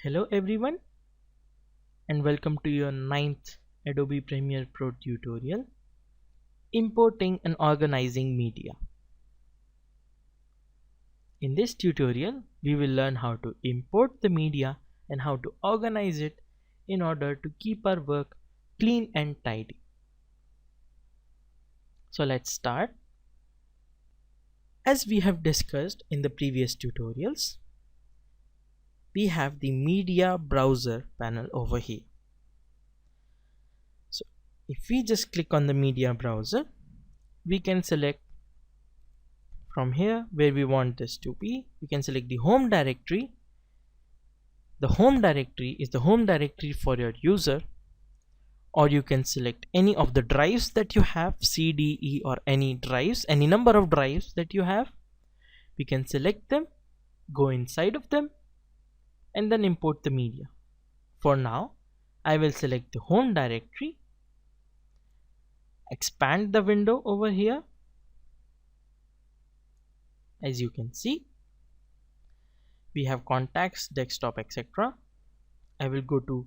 Hello everyone and welcome to your ninth Adobe Premiere Pro tutorial, Importing and Organizing Media. In this tutorial, we will learn how to import the media and how to organize it in order to keep our work clean and tidy. So let's start. As we have discussed in the previous tutorials, we have the media browser panel over here. So if we just click on the media browser, we can select from here where we want this to be. We can select the home directory. The home directory is the home directory for your user, or you can select any of the drives that you have, C, D, E, or any drives, any number of drives that you have. We can select them, go inside of them, and then import the media. For now, I will select the home directory, expand the window over here. As you can see, we have contacts, desktop, etc. I will go to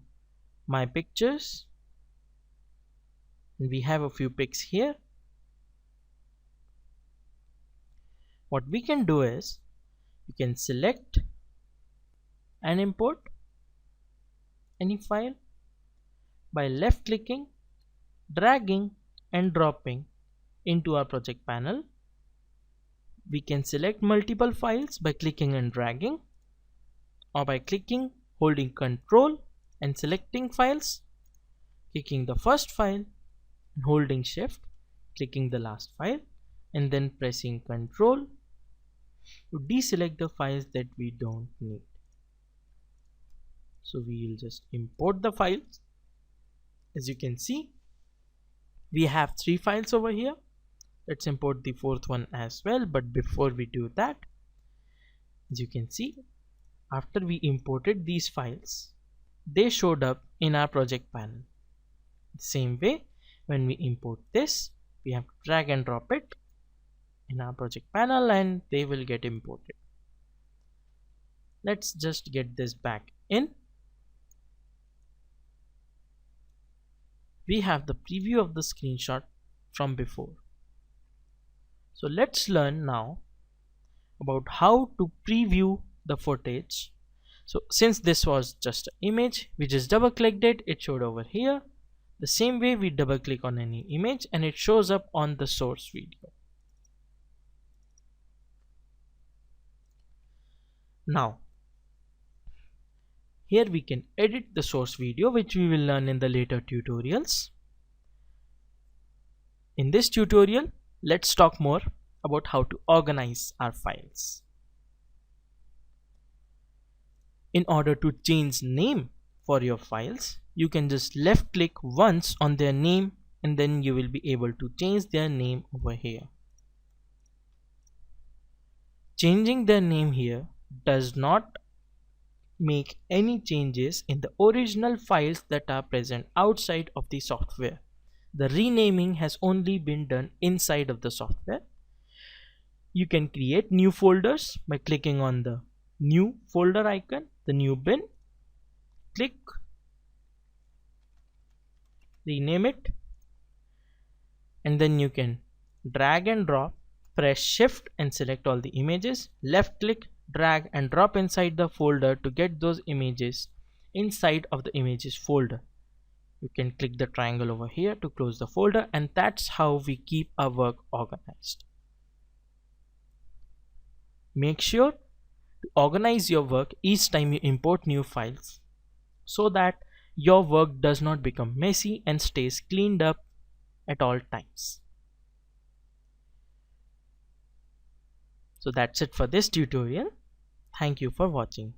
my pictures. We have a few pics here. What we can do is you can select and import any file by left clicking, dragging and dropping into our project panel. We can select multiple files by clicking and dragging, or by clicking, holding Ctrl and selecting files, clicking the first file and holding Shift, clicking the last file, and then pressing Ctrl to deselect the files that we don't need. So we will just import the files. As you can see, we have 3 files over here. Let's import the 4th one as well, but before we do that, as you can see, after we imported these files, they showed up in our project panel. The same way, when we import this, we have to drag and drop it in our project panel and they will get imported. Let's just get this back in. We have the preview of the screenshot from before. So let's learn now about how to preview the footage. So since this was just an image, we just double clicked it, it showed over here. The same way we double click on any image and it shows up on the source video. Now here we can edit the source video, which we will learn in the later tutorials. In this tutorial, let's talk more about how to organize our files. In order to change name for your files, you can just left click once on their name and then you will be able to change their name over here. Changing their name here does not make any changes in the original files that are present outside of the software. The renaming has only been done inside of the software. You can create new folders by clicking on the new folder icon, the new bin, click, rename it, and then you can drag and drop, press shift and select all the images, left click, drag and drop inside the folder to get those images inside of the images folder. You can click the triangle over here to close the folder, and that's how we keep our work organized. Make sure to organize your work each time you import new files so that your work does not become messy and stays cleaned up at all times. So that's it for this tutorial. Thank you for watching.